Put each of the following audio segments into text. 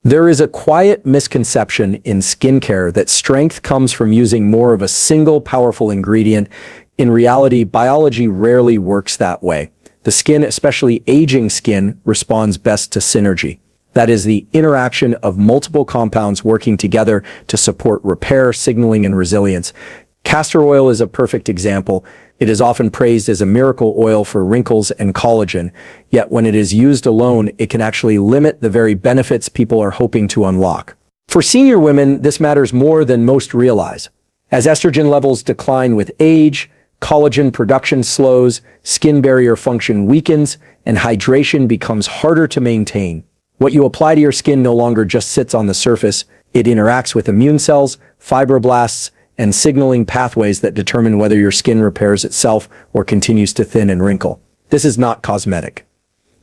There is a quiet misconception in skincare that strength comes from using more of a single powerful ingredient. In reality, biology rarely works that way. The skin, especially aging skin, responds best to synergy. That is the interaction of multiple compounds working together to support repair, signaling, and resilience. Castor oil is a perfect example. It is often praised as a miracle oil for wrinkles and collagen, yet when it is used alone, it can actually limit the very benefits people are hoping to unlock. For senior women, this matters more than most realize. As estrogen levels decline with age, collagen production slows, skin barrier function weakens, and hydration becomes harder to maintain. What you apply to your skin no longer just sits on the surface, it interacts with immune cells, fibroblasts, and signaling pathways that determine whether your skin repairs itself or continues to thin and wrinkle. This is not cosmetic.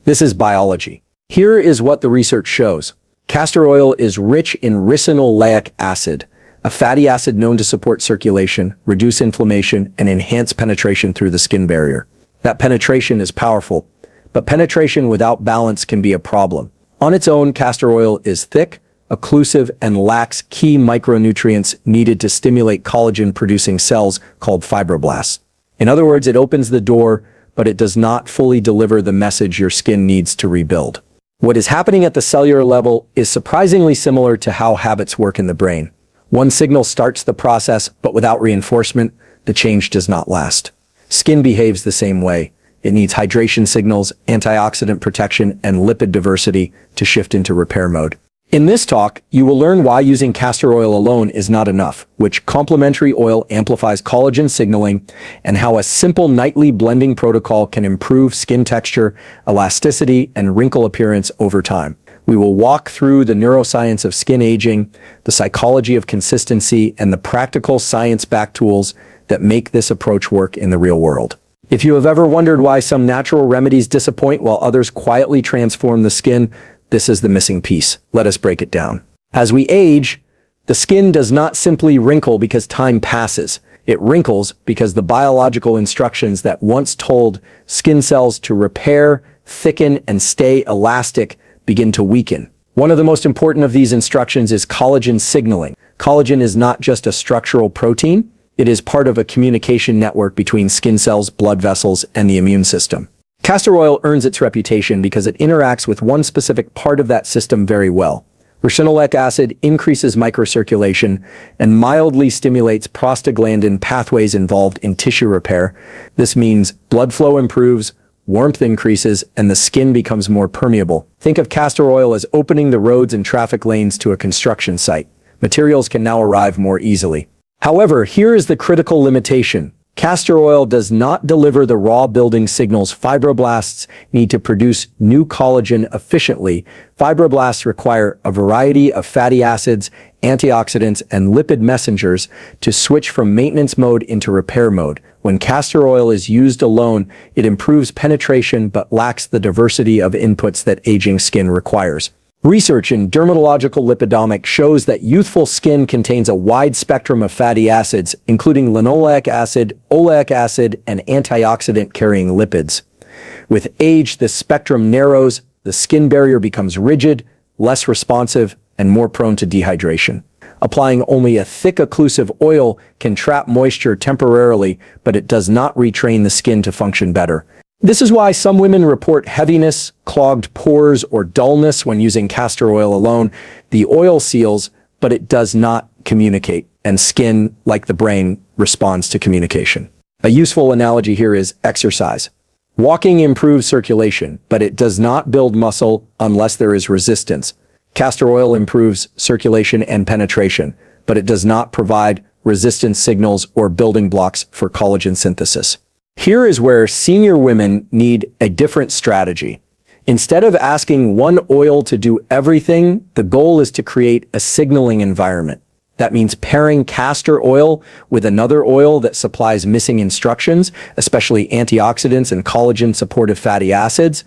This is biology. Here is what the research shows. Castor oil is rich in ricinoleic acid, a fatty acid known to support circulation, reduce inflammation, and enhance penetration through the skin barrier. That penetration is powerful, but penetration without balance can be a problem. On its own, castor oil is thick, occlusive, and lacks key micronutrients needed to stimulate collagen-producing cells called fibroblasts. In other words, it opens the door, but it does not fully deliver the message your skin needs to rebuild. What is happening at the cellular level is surprisingly similar to how habits work in the brain. One signal starts the process, but without reinforcement, the change does not last. Skin behaves the same way. It needs hydration signals, antioxidant protection, and lipid diversity to shift into repair mode. In this talk, you will learn why using castor oil alone is not enough, which complementary oil amplifies collagen signaling, and how a simple nightly blending protocol can improve skin texture, elasticity, and wrinkle appearance over time. We will walk through the neuroscience of skin aging, the psychology of consistency, and the practical science-backed tools that make this approach work in the real world. If you have ever wondered why some natural remedies disappoint while others quietly transform the skin, this is the missing piece. Let us break it down. As we age, the skin does not simply wrinkle because time passes. It wrinkles because the biological instructions that once told skin cells to repair, thicken, and stay elastic begin to weaken. One of the most important of these instructions is collagen signaling. Collagen is not just a structural protein. It is part of a communication network between skin cells, blood vessels, and the immune system. Castor oil earns its reputation because it interacts with one specific part of that system very well. Ricinoleic acid increases microcirculation and mildly stimulates prostaglandin pathways involved in tissue repair. This means blood flow improves, warmth increases, and the skin becomes more permeable. Think of castor oil as opening the roads and traffic lanes to a construction site. Materials can now arrive more easily. However, here is the critical limitation. Castor oil does not deliver the raw building signals fibroblasts need to produce new collagen efficiently. Fibroblasts require a variety of fatty acids, antioxidants, and lipid messengers to switch from maintenance mode into repair mode. When castor oil is used alone, it improves penetration but lacks the diversity of inputs that aging skin requires. Research in dermatological lipidomics shows that youthful skin contains a wide spectrum of fatty acids, including linoleic acid, oleic acid, and antioxidant-carrying lipids. With age, this spectrum narrows, the skin barrier becomes rigid, less responsive, and more prone to dehydration. Applying only a thick occlusive oil can trap moisture temporarily, but it does not retrain the skin to function better. This is why some women report heaviness, clogged pores, or dullness when using castor oil alone. The oil seals, but it does not communicate, and skin, like the brain, responds to communication. A useful analogy here is exercise. Walking improves circulation, but it does not build muscle unless there is resistance. Castor oil improves circulation and penetration, but it does not provide resistance signals or building blocks for collagen synthesis. Here is where senior women need a different strategy. Instead of asking one oil to do everything, the goal is to create a signaling environment. That means pairing castor oil with another oil that supplies missing instructions, especially antioxidants and collagen-supportive fatty acids.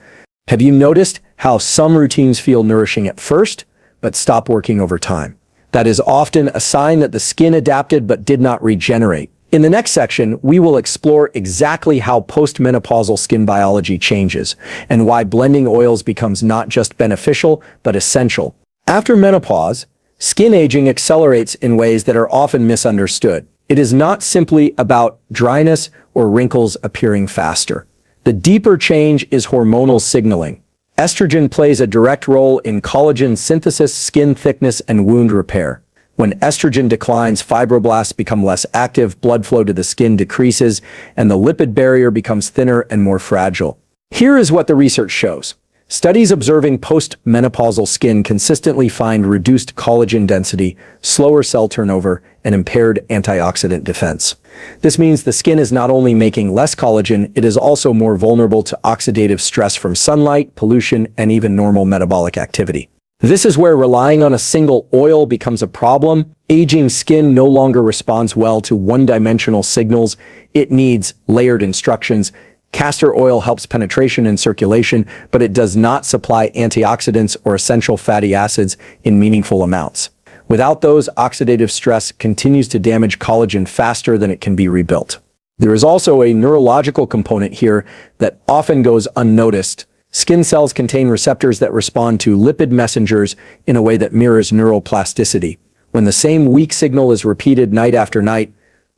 Have you noticed how some routines feel nourishing at first, but stop working over time? That is often a sign that the skin adapted but did not regenerate. In the next section, we will explore exactly how postmenopausal skin biology changes and why blending oils becomes not just beneficial, but essential. After menopause, skin aging accelerates in ways that are often misunderstood. It is not simply about dryness or wrinkles appearing faster. The deeper change is hormonal signaling. Estrogen plays a direct role in collagen synthesis, skin thickness, and wound repair. When estrogen declines, fibroblasts become less active, blood flow to the skin decreases, and the lipid barrier becomes thinner and more fragile. Here is what the research shows. Studies observing post-menopausal skin consistently find reduced collagen density, slower cell turnover, and impaired antioxidant defense. This means the skin is not only making less collagen, it is also more vulnerable to oxidative stress from sunlight, pollution, and even normal metabolic activity. This is where relying on a single oil becomes a problem. Aging skin no longer responds well to one-dimensional signals. It needs layered instructions. Castor oil helps penetration and circulation, but it does not supply antioxidants or essential fatty acids in meaningful amounts. Without those, oxidative stress continues to damage collagen faster than it can be rebuilt. There is also a neurological component here that often goes unnoticed. Skin cells contain receptors that respond to lipid messengers in a way that mirrors neuroplasticity. When the same weak signal is repeated night after night,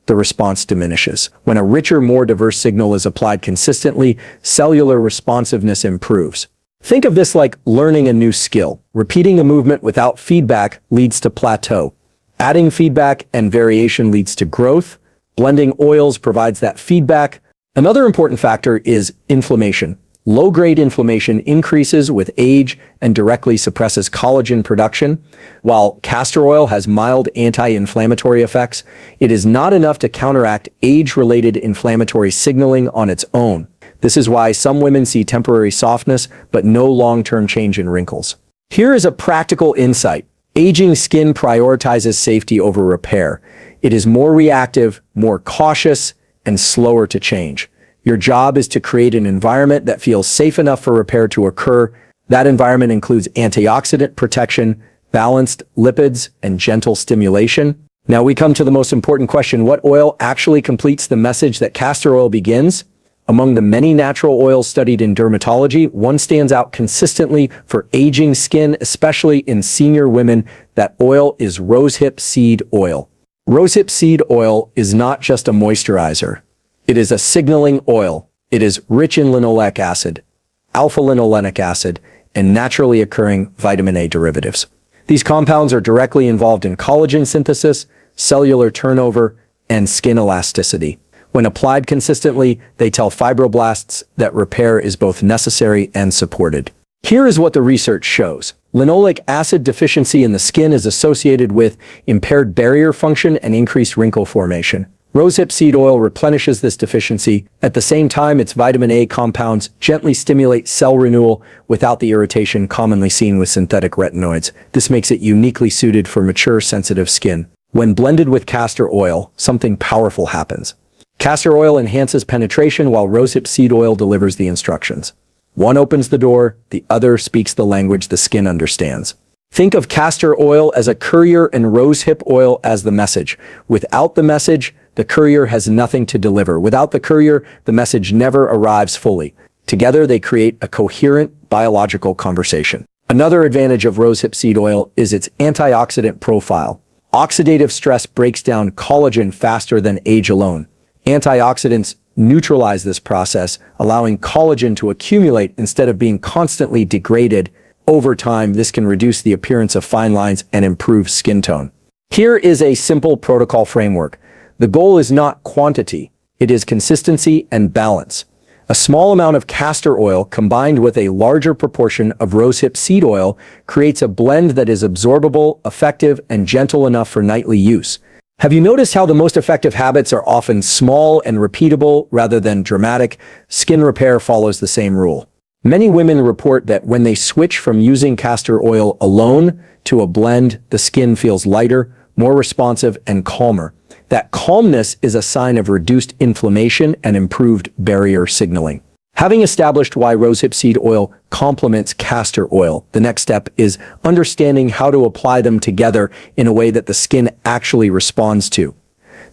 the response diminishes. When a richer, more diverse signal is applied consistently, cellular responsiveness improves. Think of this like learning a new skill. Repeating a movement without feedback leads to plateau. Adding feedback and variation leads to growth. Blending oils provides that feedback. Another important factor is inflammation. Low-grade inflammation increases with age and directly suppresses collagen production. While castor oil has mild anti-inflammatory effects, it is not enough to counteract age-related inflammatory signaling on its own. This is why some women see temporary softness but no long-term change in wrinkles. Here is a practical insight. Aging skin prioritizes safety over repair. It is more reactive, more cautious, and slower to change. Your job is to create an environment that feels safe enough for repair to occur. That environment includes antioxidant protection, balanced lipids, and gentle stimulation. Now we come to the most important question: what oil actually completes the message that castor oil begins? Among the many natural oils studied in dermatology, one stands out consistently for aging skin, especially in senior women. That oil is rosehip seed oil. Rosehip seed oil is not just a moisturizer. It is a signaling oil. It is rich in linoleic acid, alpha-linolenic acid, and naturally occurring vitamin A derivatives. These compounds are directly involved in collagen synthesis, cellular turnover, and skin elasticity. When applied consistently, they tell fibroblasts that repair is both necessary and supported. Here is what the research shows. Linoleic acid deficiency in the skin is associated with impaired barrier function and increased wrinkle formation. Rosehip seed oil replenishes this deficiency. At the same time, its vitamin A compounds gently stimulate cell renewal without the irritation commonly seen with synthetic retinoids. This makes it uniquely suited for mature, sensitive skin. When blended with castor oil, something powerful happens. Castor oil enhances penetration while rosehip seed oil delivers the instructions. One opens the door, the other speaks the language the skin understands. Think of castor oil as a courier and rosehip oil as the message. Without the message, the courier has nothing to deliver. Without the courier, the message never arrives fully. Together, they create a coherent biological conversation. Another advantage of rosehip seed oil is its antioxidant profile. Oxidative stress breaks down collagen faster than age alone. Antioxidants neutralize this process, allowing collagen to accumulate instead of being constantly degraded. Over time, this can reduce the appearance of fine lines and improve skin tone. Here is a simple protocol framework. The goal is not quantity, it is consistency and balance. A small amount of castor oil combined with a larger proportion of rosehip seed oil creates a blend that is absorbable, effective, and gentle enough for nightly use. Have you noticed how the most effective habits are often small and repeatable rather than dramatic? Skin repair follows the same rule. Many women report that when they switch from using castor oil alone to a blend, the skin feels lighter, more responsive, and calmer. That calmness is a sign of reduced inflammation and improved barrier signaling. Having established why rosehip seed oil complements castor oil, the next step is understanding how to apply them together in a way that the skin actually responds to.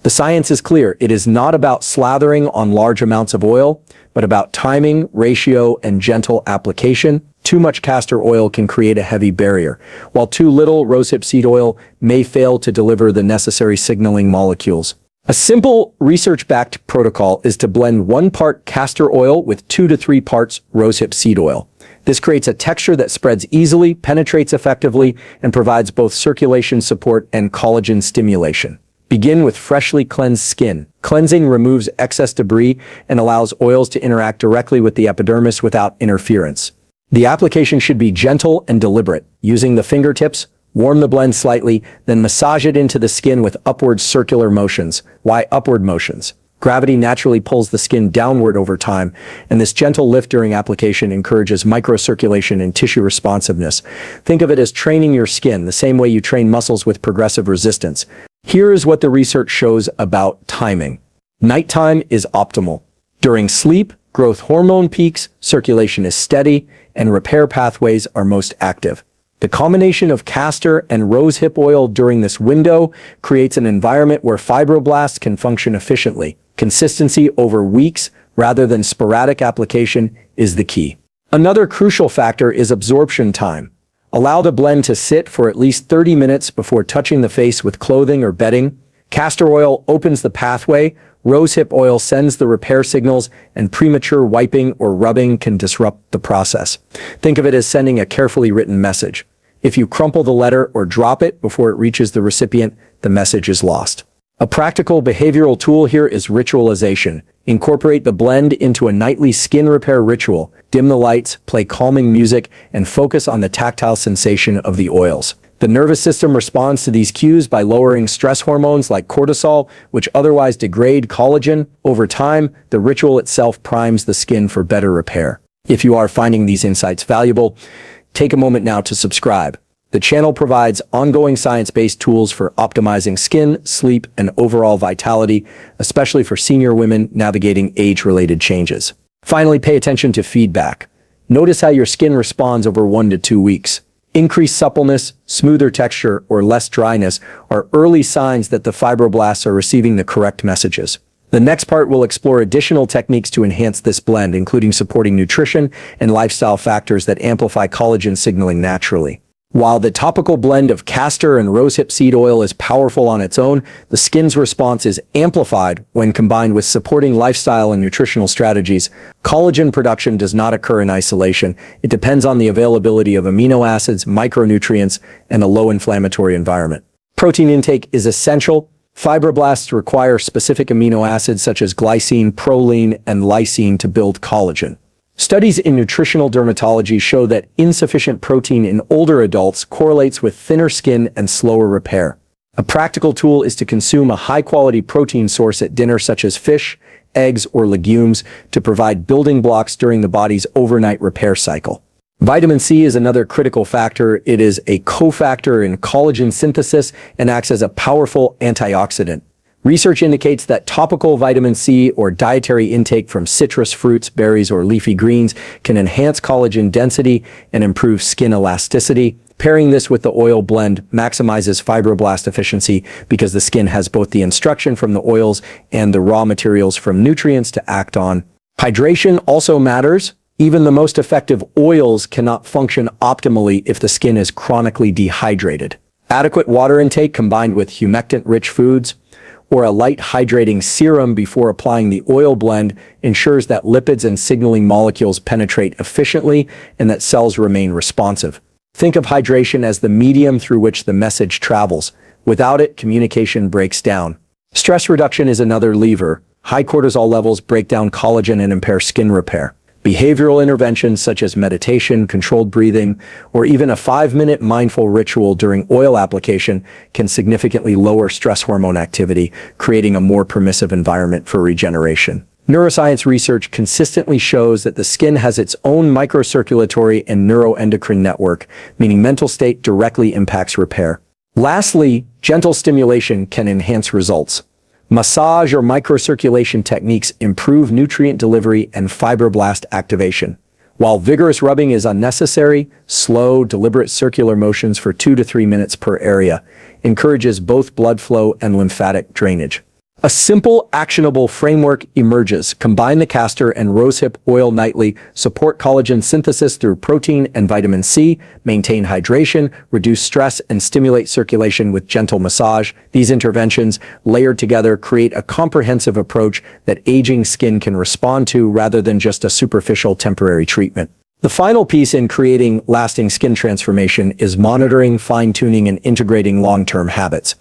The science is clear. It is not about slathering on large amounts of oil, but about timing, ratio, and gentle application. Too much castor oil can create a heavy barrier, while too little rosehip seed oil may fail to deliver the necessary signaling molecules. A simple research-backed protocol is to blend 1 part castor oil with 2 to 3 parts rosehip seed oil. This creates a texture that spreads easily, penetrates effectively, and provides both circulation support and collagen stimulation. Begin with freshly cleansed skin. Cleansing removes excess debris and allows oils to interact directly with the epidermis without interference. The application should be gentle and deliberate. Using the fingertips, warm the blend slightly, then massage it into the skin with upward circular motions. Why upward motions? Gravity naturally pulls the skin downward over time, and this gentle lift during application encourages microcirculation and tissue responsiveness. Think of it as training your skin, the same way you train muscles with progressive resistance. Here is what the research shows about timing. Nighttime is optimal. During sleep, growth hormone peaks, circulation is steady, and repair pathways are most active. The combination of castor and rosehip oil during this window creates an environment where fibroblasts can function efficiently. Consistency over weeks rather than sporadic application is the key. Another crucial factor is absorption time. Allow the blend to sit for at least 30 minutes before touching the face with clothing or bedding. Castor oil opens the pathway, rosehip oil sends the repair signals, and premature wiping or rubbing can disrupt the process. Think of it as sending a carefully written message. If you crumple the letter or drop it before it reaches the recipient, the message is lost. A practical behavioral tool here is ritualization. Incorporate the blend into a nightly skin repair ritual. Dim the lights, play calming music, and focus on the tactile sensation of the oils. The nervous system responds to these cues by lowering stress hormones like cortisol, which otherwise degrade collagen. Over time, the ritual itself primes the skin for better repair. If you are finding these insights valuable, take a moment now to subscribe. The channel provides ongoing science-based tools for optimizing skin, sleep, and overall vitality, especially for senior women navigating age-related changes. Finally, pay attention to feedback. Notice how your skin responds over 1 to 2 weeks. Increased suppleness, smoother texture, or less dryness are early signs that the fibroblasts are receiving the correct messages. The next part will explore additional techniques to enhance this blend, including supporting nutrition and lifestyle factors that amplify collagen signaling naturally. While the topical blend of castor and rosehip seed oil is powerful on its own, the skin's response is amplified when combined with supporting lifestyle and nutritional strategies. Collagen production does not occur in isolation. It depends on the availability of amino acids, micronutrients, and a low inflammatory environment. Protein intake is essential. Fibroblasts require specific amino acids such as glycine, proline, and lysine to build collagen. Studies in nutritional dermatology show that insufficient protein in older adults correlates with thinner skin and slower repair. A practical tool is to consume a high-quality protein source at dinner such as fish, eggs, or legumes to provide building blocks during the body's overnight repair cycle. Vitamin C is another critical factor. It is a cofactor in collagen synthesis and acts as a powerful antioxidant. Research indicates that topical vitamin C or dietary intake from citrus fruits, berries, or leafy greens can enhance collagen density and improve skin elasticity. Pairing this with the oil blend maximizes fibroblast efficiency because the skin has both the instruction from the oils and the raw materials from nutrients to act on. Hydration also matters. Even the most effective oils cannot function optimally if the skin is chronically dehydrated. Adequate water intake combined with humectant-rich foods or a light hydrating serum before applying the oil blend ensures that lipids and signaling molecules penetrate efficiently and that cells remain responsive. Think of hydration as the medium through which the message travels. Without it, communication breaks down. Stress reduction is another lever. High cortisol levels break down collagen and impair skin repair. Behavioral interventions such as meditation, controlled breathing, or even a 5-minute mindful ritual during oil application can significantly lower stress hormone activity, creating a more permissive environment for regeneration. Neuroscience research consistently shows that the skin has its own microcirculatory and neuroendocrine network, meaning mental state directly impacts repair. Lastly, gentle stimulation can enhance results. Massage or microcirculation techniques improve nutrient delivery and fibroblast activation. While vigorous rubbing is unnecessary, slow, deliberate circular motions for 2 to 3 minutes per area encourages both blood flow and lymphatic drainage. A simple, actionable framework emerges. Combine the castor and rosehip oil nightly, support collagen synthesis through protein and vitamin C, maintain hydration, reduce stress, and stimulate circulation with gentle massage. These interventions, layered together, create a comprehensive approach that aging skin can respond to rather than just a superficial temporary treatment. The final piece in creating lasting skin transformation is monitoring, fine-tuning, and integrating long-term habits.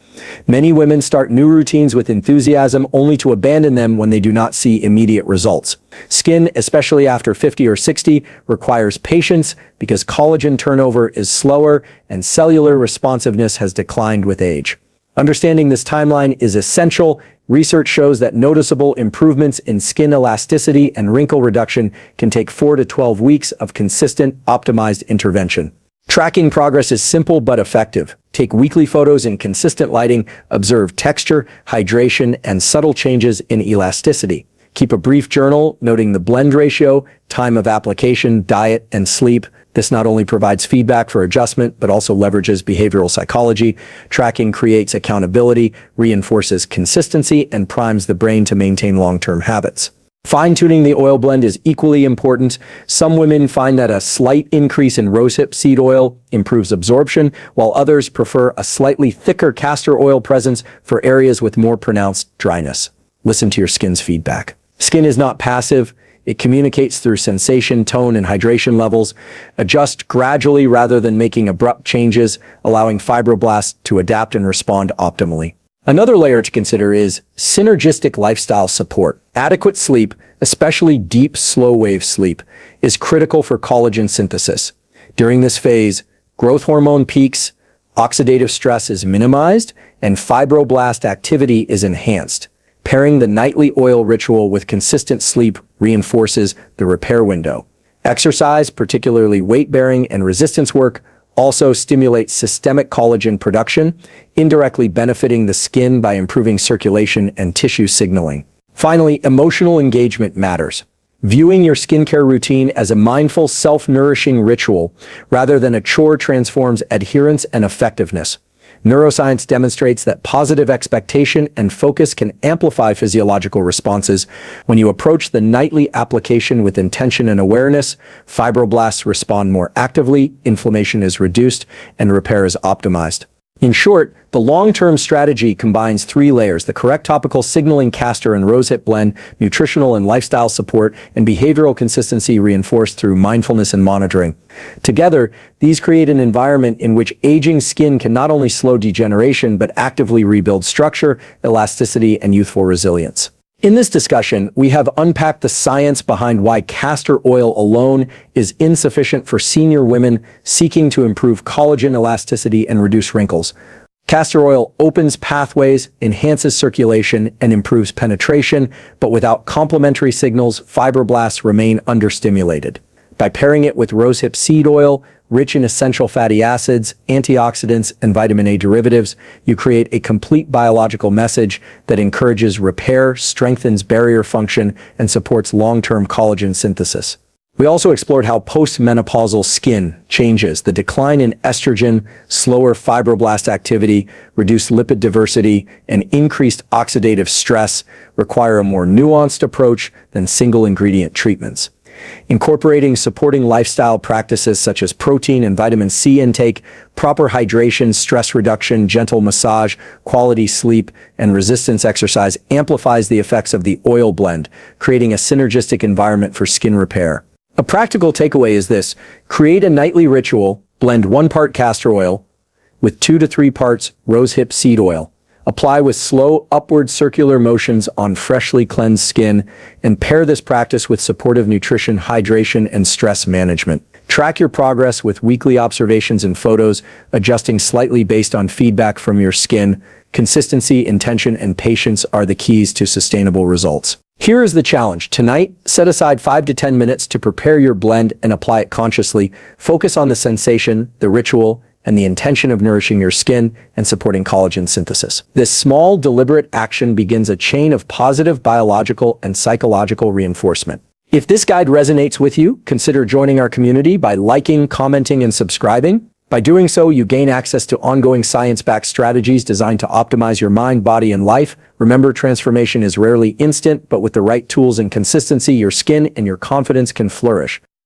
Many women start new routines with enthusiasm only to abandon them when they do not see immediate results. Skin, especially after 50 or 60, requires patience because collagen turnover is slower and cellular responsiveness has declined with age. Understanding this timeline is essential. Research shows that noticeable improvements in skin elasticity and wrinkle reduction can take 4 to 12 weeks of consistent, optimized intervention. Tracking progress is simple but effective. Take weekly photos in consistent lighting, observe texture, hydration, and subtle changes in elasticity. Keep a brief journal noting the blend ratio, time of application, diet, and sleep. This not only provides feedback for adjustment, but also leverages behavioral psychology. Tracking creates accountability, reinforces consistency, and primes the brain to maintain long-term habits. Fine-tuning the oil blend is equally important. Some women find that a slight increase in rosehip seed oil improves absorption, while others prefer a slightly thicker castor oil presence for areas with more pronounced dryness. Listen to your skin's feedback. Skin is not passive. It communicates through sensation, tone, and hydration levels. Adjust gradually rather than making abrupt changes, allowing fibroblasts to adapt and respond optimally. Another layer to consider is synergistic lifestyle support. Adequate sleep, especially deep, slow-wave sleep, is critical for collagen synthesis. During this phase, growth hormone peaks, oxidative stress is minimized, and fibroblast activity is enhanced. Pairing the nightly oil ritual with consistent sleep reinforces the repair window. Exercise, particularly weight-bearing and resistance work, also stimulates systemic collagen production, indirectly benefiting the skin by improving circulation and tissue signaling. Finally, emotional engagement matters. Viewing your skincare routine as a mindful, self-nourishing ritual rather than a chore transforms adherence and effectiveness. Neuroscience demonstrates that positive expectation and focus can amplify physiological responses. When you approach the nightly application with intention and awareness, fibroblasts respond more actively, inflammation is reduced, and repair is optimized. In short, the long-term strategy combines 3 layers: the correct topical signaling castor and rosehip blend, nutritional and lifestyle support, and behavioral consistency reinforced through mindfulness and monitoring. Together, these create an environment in which aging skin can not only slow degeneration, but actively rebuild structure, elasticity, and youthful resilience. In this discussion, we have unpacked the science behind why castor oil alone is insufficient for senior women seeking to improve collagen elasticity and reduce wrinkles. Castor oil opens pathways, enhances circulation, and improves penetration, but without complementary signals, fibroblasts remain understimulated. By pairing it with rosehip seed oil, rich in essential fatty acids, antioxidants, and vitamin A derivatives, you create a complete biological message that encourages repair, strengthens barrier function, and supports long-term collagen synthesis. We also explored how post-menopausal skin changes. The decline in estrogen, slower fibroblast activity, reduced lipid diversity, and increased oxidative stress require a more nuanced approach than single-ingredient treatments. Incorporating supporting lifestyle practices such as protein and vitamin C intake, proper hydration, stress reduction, gentle massage, quality sleep, and resistance exercise amplifies the effects of the oil blend, creating a synergistic environment for skin repair. A practical takeaway is this: create a nightly ritual, blend 1 part castor oil with 2 to 3 parts rosehip seed oil. Apply with slow upward circular motions on freshly cleansed skin, and pair this practice with supportive nutrition, hydration, and stress management. Track your progress with weekly observations and photos, adjusting slightly based on feedback from your skin. Consistency, intention, and patience are the keys to sustainable results. Here is the challenge. Tonight, set aside 5 to 10 minutes to prepare your blend and apply it consciously. Focus on the sensation, the ritual, and the intention of nourishing your skin and supporting collagen synthesis. This small, deliberate action begins a chain of positive biological and psychological reinforcement. If this guide resonates with you, consider joining our community by liking, commenting, and subscribing. By doing so, you gain access to ongoing science-backed strategies designed to optimize your mind, body, and life. Remember, transformation is rarely instant, but with the right tools and consistency, your skin and your confidence can flourish.